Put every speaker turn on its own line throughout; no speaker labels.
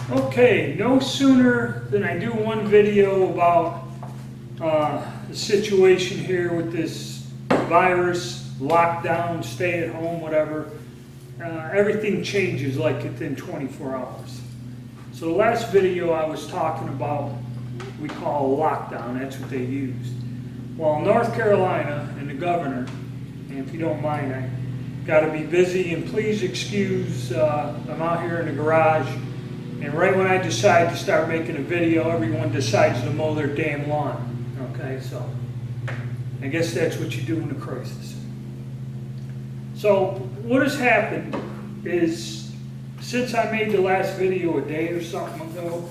Okay, no sooner than I do one video about the situation here with this virus, lockdown, stay at home, whatever, everything changes like within 24 hours. So the last video I was talking about, we call a lockdown, that's what they used. Well, North Carolina and the governor, and if you don't mind, I got to be busy, and please excuse, I'm out here in the garage. And right when I decide to start making a video, everyone decides to mow their damn lawn. Okay, so I guess that's what you do in a crisis. So what has happened is, since I made the last video a day or something ago,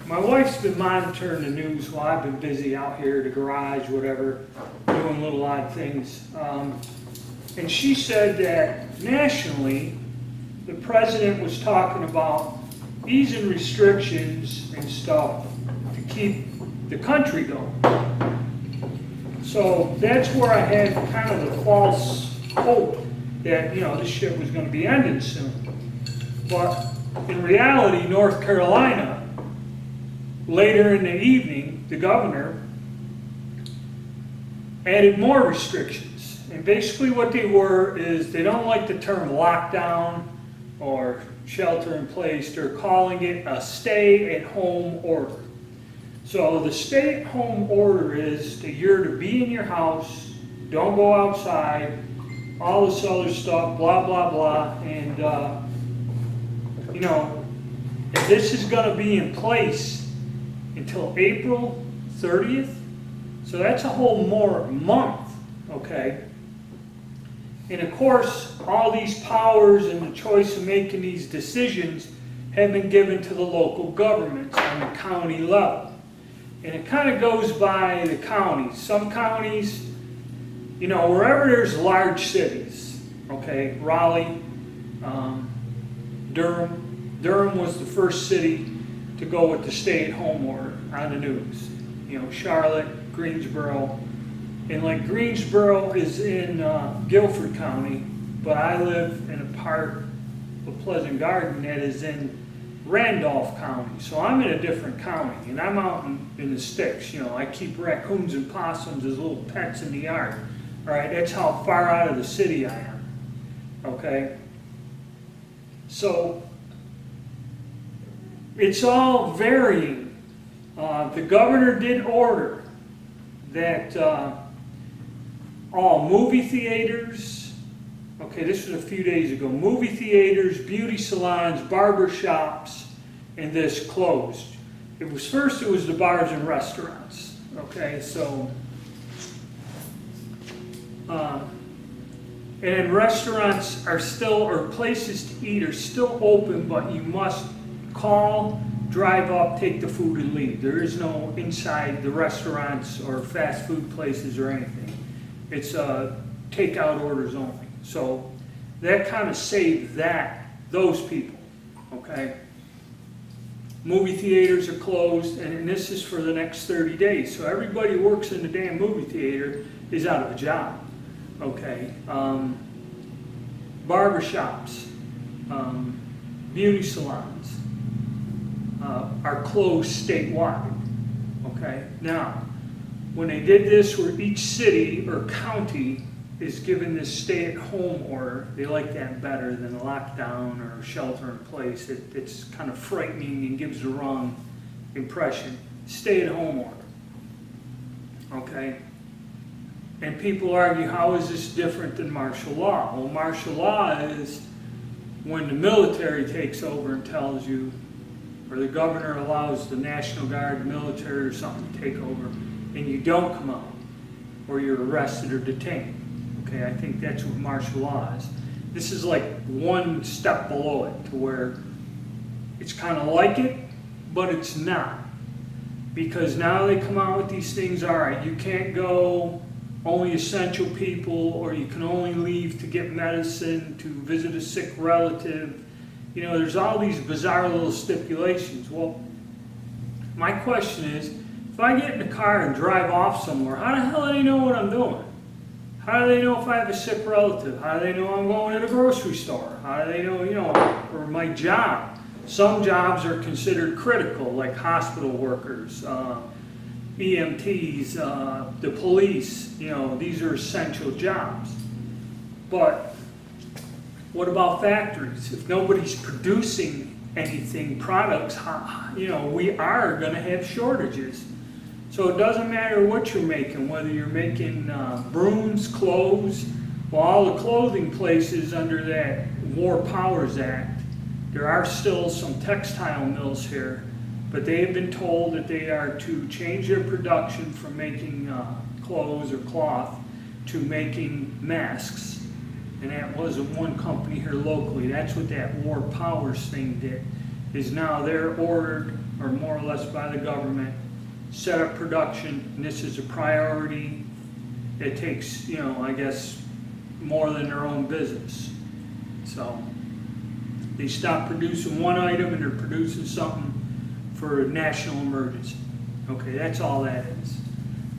my wife's been monitoring the news while I've been busy out here at the garage, whatever, doing little odd things. And she said that nationally, the president was talking about easing restrictions and stuff to keep the country going. So that's where I had kind of the false hope that, you know, this shit was going to be ending soon. But in reality, North Carolina, later in the evening, the governor added more restrictions. And basically what they were is, they don't like the term lockdown or shelter in place. They're calling it a stay-at-home order. So the stay-at-home order is that you're to be in your house, don't go outside, all this other stuff, blah, blah, blah. And, you know, if this is going to be in place until April 30th, so that's a whole more month, okay? And of course, all these powers and the choice of making these decisions have been given to the local governments on the county level. And it kind of goes by the counties. Some counties, you know, wherever there's large cities, okay, Raleigh, Durham. Durham was the first city to go with the stay-at-home order on the news. You know, Charlotte, Greensboro. And like Greensboro is in Guilford County, but I live in a part of Pleasant Garden that is in Randolph County. So I'm in a different county, and I'm out in the sticks. You know, I keep raccoons and possums as little pets in the yard. All right, that's how far out of the city I am. Okay? So it's all varying. The governor did order that all movie theaters, okay, this was a few days ago, movie theaters, beauty salons, barber shops, and this closed. It was the bars and restaurants, okay, so, and restaurants are still, or places to eat are still open, but you must call, drive up, take the food, and leave. There is no inside the restaurants or fast food places or anything. It's takeout orders only. So that kind of saved those people, okay? Movie theaters are closed, and this is for the next 30 days. So everybody who works in the damn movie theater is out of a job, okay? Barber shops, beauty salons are closed statewide, okay? Now, when they did this where each city or county is given this stay-at-home order, they like that better than a lockdown or shelter in place. It's kind of frightening and gives the wrong impression. Stay-at-home order, okay? And people argue, how is this different than martial law? Well, martial law is when the military takes over and tells you, or the governor allows the National Guard, military, or something to take over, and you don't come out, or you're arrested or detained. Okay, I think that's what martial law is. This is like one step below it, to where it's kind of like it, but it's not. Because now they come out with these things, all right, you can't go, only essential people, or you can only leave to get medicine, to visit a sick relative. You know, there's all these bizarre little stipulations. Well, my question is, if I get in the car and drive off somewhere, how the hell do they know what I'm doing? How do they know if I have a sick relative? How do they know I'm going to the grocery store? How do they know, you know, or my job? Some jobs are considered critical, like hospital workers, EMTs, the police, you know, these are essential jobs. But what about factories? If nobody's producing anything, products, you know, we are going to have shortages. So it doesn't matter what you're making, whether you're making brooms, clothes, well, all the clothing places under that War Powers Act, there are still some textile mills here, but they have been told that they are to change their production from making clothes or cloth to making masks. And that wasn't one company here locally. That's what that War Powers thing did, is now they're ordered, or more or less by the government, set up production, and this is a priority. It takes, you know, I guess, more than their own business. So they stopped producing one item and they're producing something for a national emergency. Okay, that's all that is.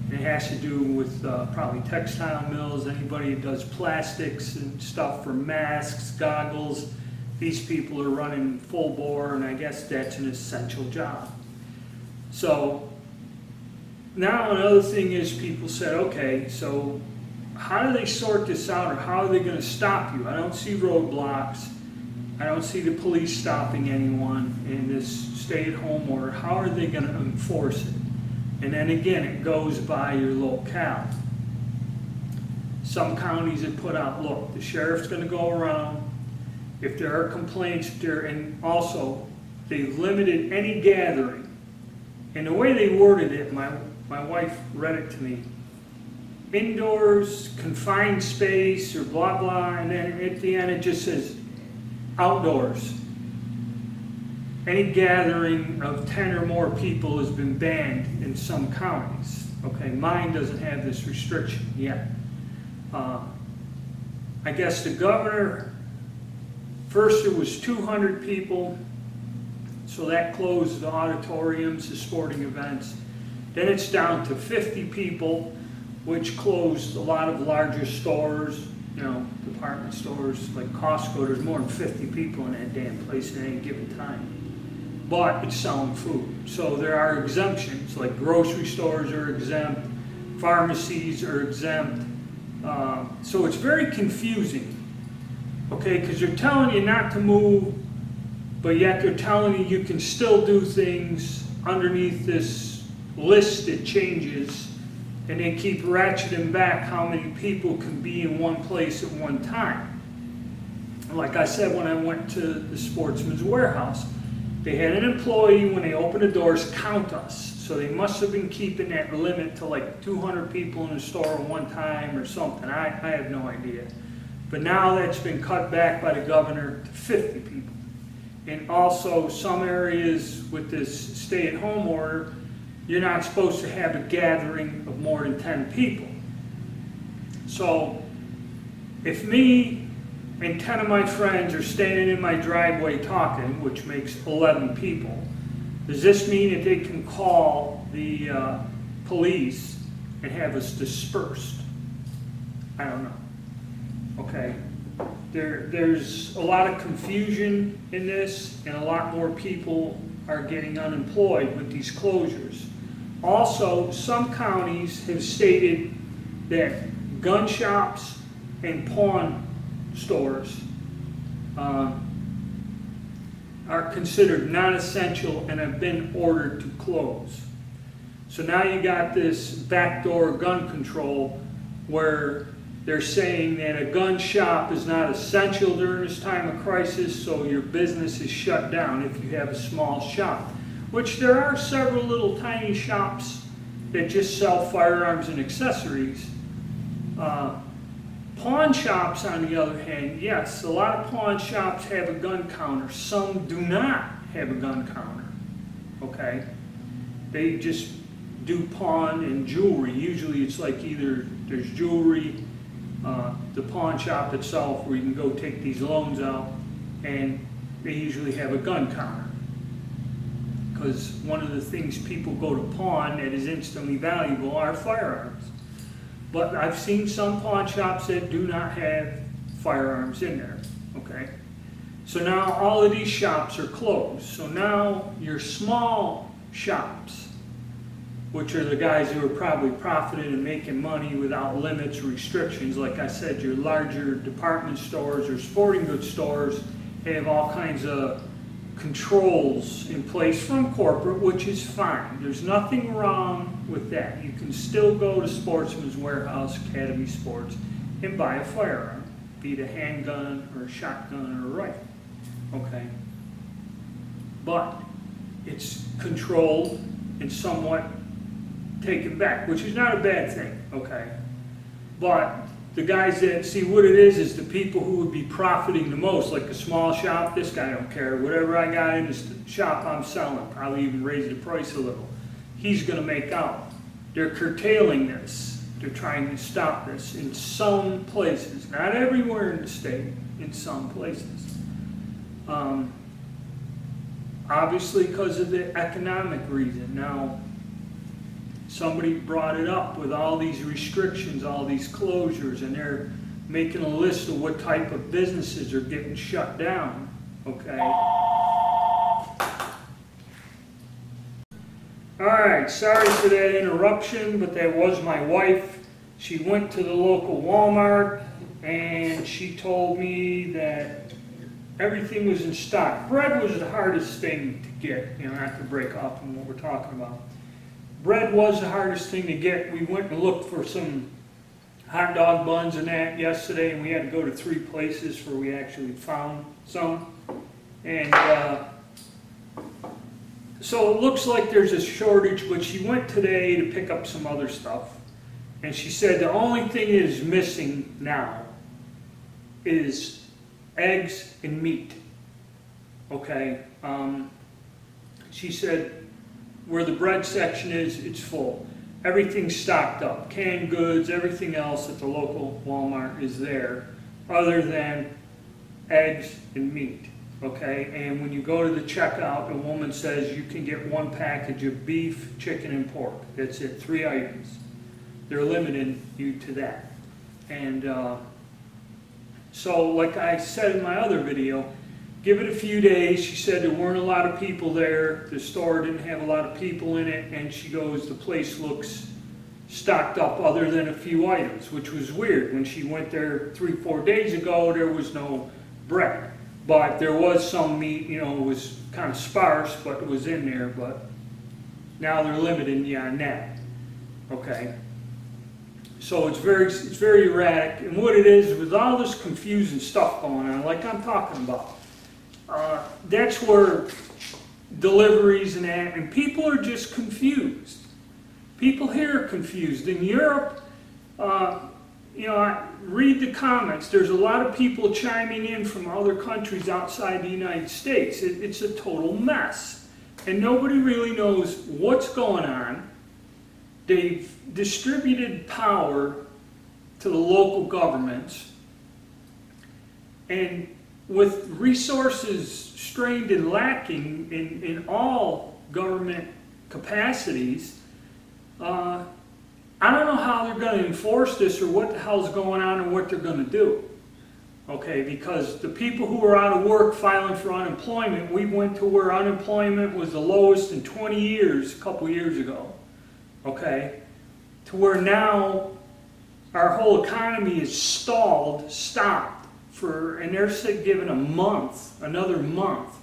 And it has to do with probably textile mills, anybody who does plastics and stuff for masks, goggles. These people are running full bore, and I guess that's an essential job. So now another thing is people said, okay, so how do they sort this out, or how are they going to stop you? I don't see roadblocks. I don't see the police stopping anyone in this stay-at-home order. How are they going to enforce it? And then again, it goes by your locale. Some counties have put out, look, the sheriff's going to go around. If there are complaints, and also they've limited any gathering. And the way they worded it, my wife read it to me. Indoors, confined space, or blah, blah, and then at the end it just says outdoors. Any gathering of 10 or more people has been banned in some counties. Okay, mine doesn't have this restriction yet. I guess the governor, first it was 200 people, so that closed the auditoriums, the sporting events. Then it's down to 50 people, which closed a lot of larger stores, you know, department stores like Costco. There's more than 50 people in that damn place at any given time. But it's selling food. So there are exemptions, like grocery stores are exempt, pharmacies are exempt. So it's very confusing, okay, because they're telling you not to move, but yet they're telling you you can still do things underneath this list that changes, and they keep ratcheting back how many people can be in one place at one time. Like I said, when I went to the Sportsman's Warehouse, they had an employee, when they opened the doors, count us. So they must have been keeping that limit to like 200 people in the store at one time or something. I have no idea. But now that's been cut back by the governor to 50 people. And also some areas with this stay-at-home order, you're not supposed to have a gathering of more than 10 people. So if me and 10 of my friends are standing in my driveway talking, which makes 11 people, does this mean that they can call the police and have us dispersed? I don't know. Okay. There's a lot of confusion in this, and a lot more people are getting unemployed with these closures. Also, some counties have stated that gun shops and pawn stores are considered non-essential and have been ordered to close. So now you got this backdoor gun control where they're saying that a gun shop is not essential during this time of crisis, so your business is shut down if you have a small shop. Which there are several little tiny shops that just sell firearms and accessories. Pawn shops, on the other hand, yes, a lot of pawn shops have a gun counter. Some do not have a gun counter, okay? They just do pawn and jewelry. Usually it's like either there's jewelry, the pawn shop itself where you can go take these loans out, and they usually have a gun counter. Because one of the things people go to pawn that is instantly valuable are firearms. But I've seen some pawn shops that do not have firearms in there, okay? So now all of these shops are closed. So now your small shops, which are the guys who are probably profiting and making money without limits or restrictions, like I said, your larger department stores or sporting goods stores have all kinds of controls in place from corporate, which is fine. There's nothing wrong with that. You can still go to Sportsman's Warehouse, Academy Sports, and buy a firearm, be it a handgun or a shotgun or a rifle, okay? But it's controlled and somewhat taken back, which is not a bad thing, okay? But the guys that, see what it is the people who would be profiting the most, like a small shop, this guy don't care. Whatever I got in this shop I'm selling, probably even raise the price a little. He's gonna make out. They're curtailing this. They're trying to stop this in some places, not everywhere in the state, in some places. Obviously because of the economic reason. Now, somebody brought it up with all these restrictions, all these closures, and they're making a list of what type of businesses are getting shut down, okay? All right, sorry for that interruption, but that was my wife. She went to the local Walmart, and she told me that everything was in stock. Bread was the hardest thing to get, you know, not to break off on what we're talking about. Bread was the hardest thing to get. We went and looked for some hot dog buns and that yesterday, and we had to go to 3 places where we actually found some. And so it looks like there's a shortage, but she went today to pick up some other stuff. And she said the only thing that is missing now is eggs and meat. Okay? She said, where the bread section is, it's full. Everything's stocked up. Canned goods, everything else at the local Walmart is there, other than eggs and meat. Okay? And when you go to the checkout, the woman says you can get 1 package of beef, chicken, and pork. That's it, 3 items. They're limiting you to that. And so, like I said in my other video, give it a few days. She said there weren't a lot of people there. The store didn't have a lot of people in it. And she goes, the place looks stocked up other than a few items, which was weird. When she went there 3-4 days ago, there was no bread. But there was some meat, you know, it was kind of sparse, but it was in there. But now they're limiting you on that. Okay? So it's very erratic. And what it is, with all this confusing stuff going on, like I'm talking about, that's where deliveries and that, and people are just confused. People here are confused. In Europe, you know, I read the comments. There's a lot of people chiming in from other countries outside the United States. It's a total mess. And nobody really knows what's going on. They've distributed power to the local governments. And with resources strained and lacking in all government capacities, I don't know how they're going to enforce this or what the hell's going on and what they're going to do. Okay, because the people who are out of work filing for unemployment, we went to where unemployment was the lowest in 20 years, a couple years ago. Okay, to where now our whole economy is stalled, stopped, and they're given a month, another month.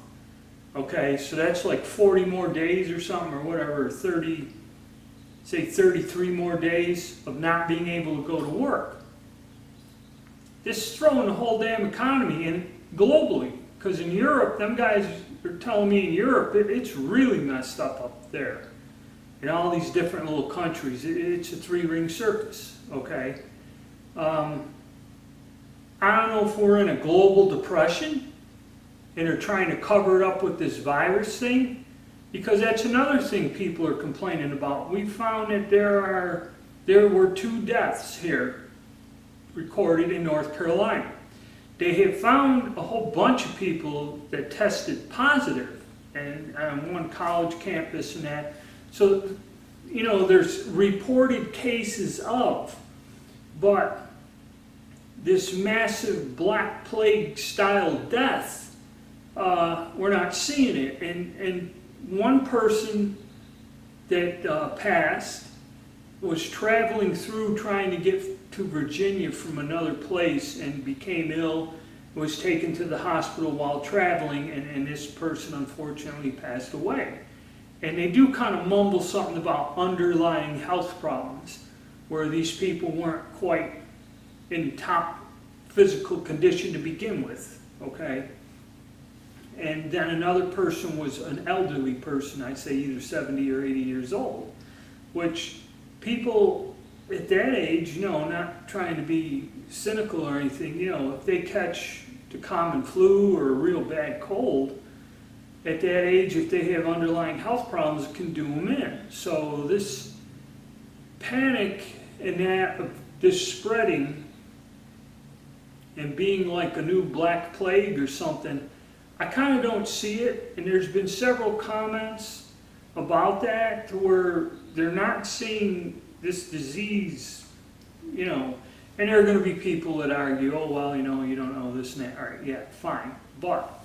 Okay, so that's like 40 more days or something, or whatever, 30, say 33 more days of not being able to go to work. This is throwing the whole damn economy in globally, because in Europe, them guys are telling me in Europe, it's really messed up there. In all these different little countries, it's a 3-ring circus, okay? I don't know if we're in a global depression and are trying to cover it up with this virus thing, because that's another thing people are complaining about. We found that there were 2 deaths here recorded in North Carolina. They have found a whole bunch of people that tested positive, and on one college campus and that. So, you know, there's reported cases of, but this massive Black Plague style death we're not seeing it. And one person that passed was traveling through trying to get to Virginia from another place and became ill, was taken to the hospital while traveling, and this person unfortunately passed away. And they do kind of mumble something about underlying health problems, where these people weren't quite in top physical condition to begin with, okay? And then another person was an elderly person, I'd say either 70 or 80 years old, which people at that age, you know, not trying to be cynical or anything, you know, if they catch the common flu or a real bad cold, at that age, if they have underlying health problems, it can do them in. So this panic and that of this spreading and being like a new black plague or something, I kind of don't see it. And there's been several comments about that to where they're not seeing this disease, you know, and there are going to be people that argue, oh, well, you know, you don't know this and that. All right, yeah, fine. But,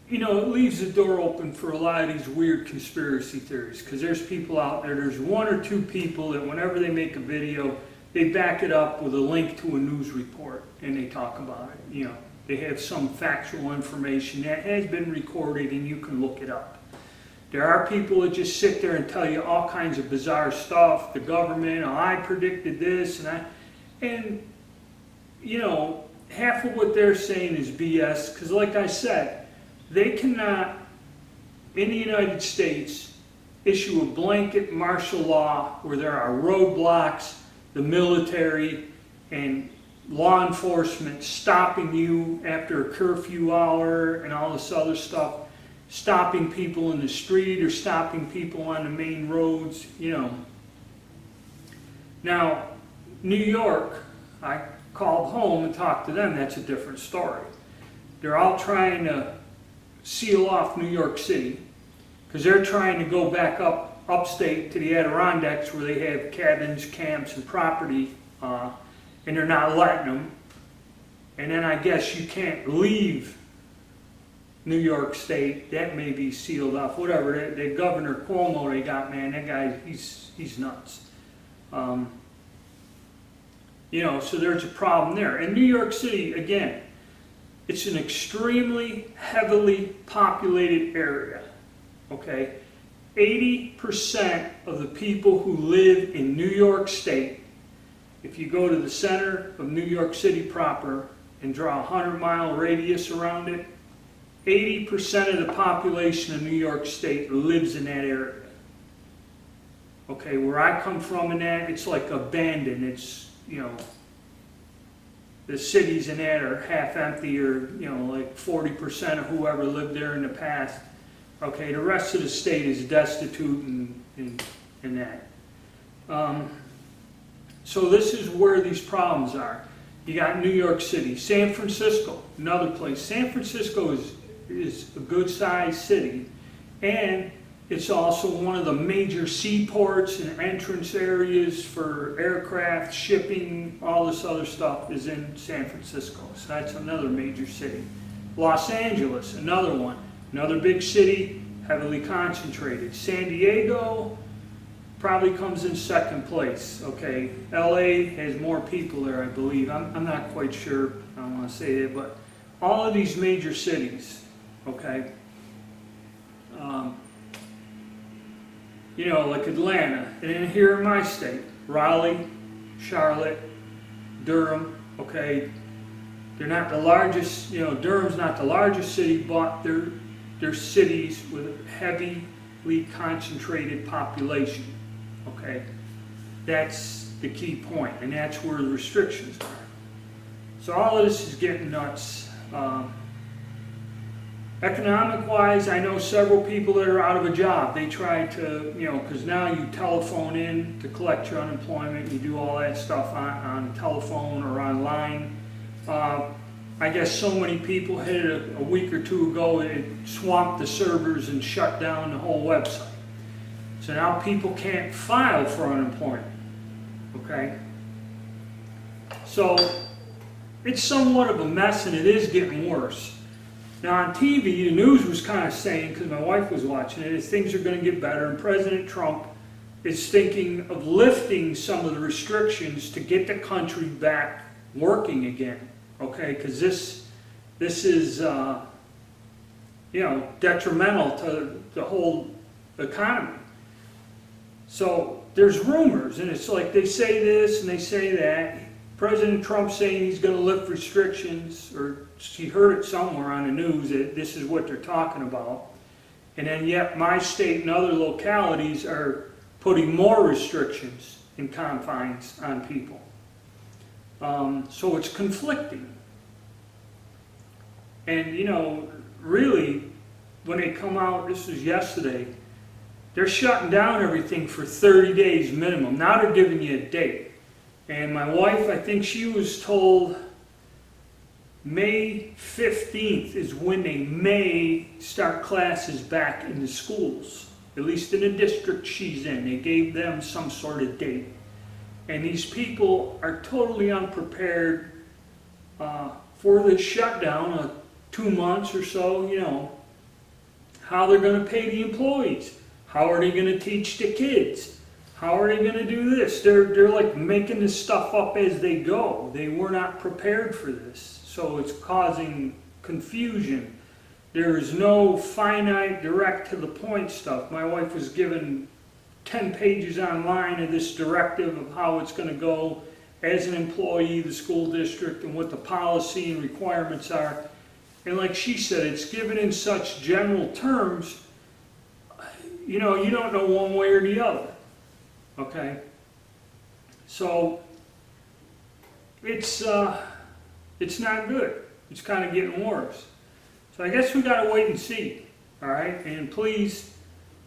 you know, it leaves the door open for a lot of these weird conspiracy theories, because there's people out there, there's one or two people that whenever they make a video, they back it up with a link to a news report, and they talk about it. You know, they have some factual information that has been recorded, and you can look it up. There are people that just sit there and tell you all kinds of bizarre stuff. The government, oh, I predicted this, and you know, half of what they're saying is BS, because like I said, they cannot, in the United States, issue a blanket martial law where there are roadblocks, the military and law enforcement stopping you after a curfew hour and all this other stuff, stopping people in the street or stopping people on the main roads, you know. Now, New York, I called home and talked to them, that's a different story. They're all trying to seal off New York City because they're trying to go back upstate to the Adirondacks where they have cabins, camps, and property, and they're not letting them. And then I guess you can't leave New York State. That may be sealed off. Whatever. The Governor Cuomo they got, man, that guy, he's nuts. You know, so there's a problem there. And New York City, again, it's an extremely heavily populated area. Okay? 80% of the people who live in New York State, if you go to the center of New York City proper and draw a 100-mile radius around it, 80% of the population of New York State lives in that area. Okay, where I come from in that, it's like abandoned. It's, you know, the cities in that are half empty, or, you know, like 40% of whoever lived there in the past. Okay, the rest of the state is destitute and that. So this is where these problems are. You got New York City. San Francisco, another place. San Francisco is a good-sized city, and it's also one of the major seaports and entrance areas for aircraft, shipping, all this other stuff is in San Francisco. So that's another major city. Los Angeles, another one. Another big city, heavily concentrated. San Diego probably comes in second place. Okay, LA has more people there, I believe. I'm not quite sure. I don't want to say that, but all of these major cities, okay, you know, like Atlanta, and then here in my state, Raleigh, Charlotte, Durham, okay, they're not the largest, you know, Durham's not the largest city, but they're cities with a heavily concentrated population, okay? That's the key point, and that's where the restrictions are. So all of this is getting nuts. Economic-wise, I know several people that are out of a job. They try to, you know, because now you telephone in to collect your unemployment. You do all that stuff on telephone or online. I guess so many people hit it a week or two ago, it swamped the servers and shut down the whole website. So now people can't file for unemployment, okay? So it's somewhat of a mess, and it is getting worse. Now on TV, the news was kind of saying, because my wife was watching it, is things are going to get better, and President Trump is thinking of lifting some of the restrictions to get the country back working again. Okay, because this is you know, detrimental to the whole economy. So there's rumors, and it's like they say this and they say that. President Trump saying he's going to lift restrictions, or he heard it somewhere on the news that this is what they're talking about. And then yet my state and other localities are putting more restrictions and confines on people. So it's conflicting. And you know, really, when they come out, this was yesterday, they're shutting down everything for 30 days minimum. Now they're giving you a date. And my wife, I think she was told May 15th is when they may start classes back in the schools, at least in the district she's in. They gave them some sort of date. And these people are totally unprepared for the shutdown of 2 months or so, you know, how they're going to pay the employees. How are they going to teach the kids? How are they going to do this? They're like making this stuff up as they go. They were not prepared for this. So it's causing confusion. There is no finite, direct to the point stuff. My wife was given 10 pages online of this directive of how it's going to go as an employee of the school district and what the policy and requirements are. And like she said, it's given in such general terms, you know, you don't know one way or the other. Okay? So it's not good. It's kind of getting worse. So I guess we got to wait and see. All right? And please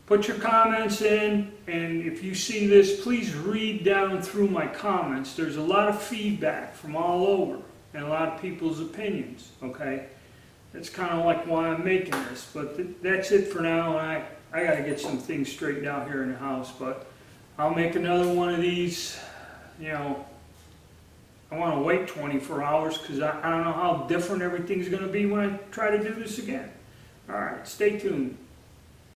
put your comments in, and if you see this, please read down through my comments. There's a lot of feedback from all over and a lot of people's opinions. Okay? That's kind of like why I'm making this. But that's it for now. And I got to get some things straightened out here in the house. But I'll make another one of these. You know, I want to wait 24 hours because I don't know how different everything's going to be when I try to do this again. All right, stay tuned.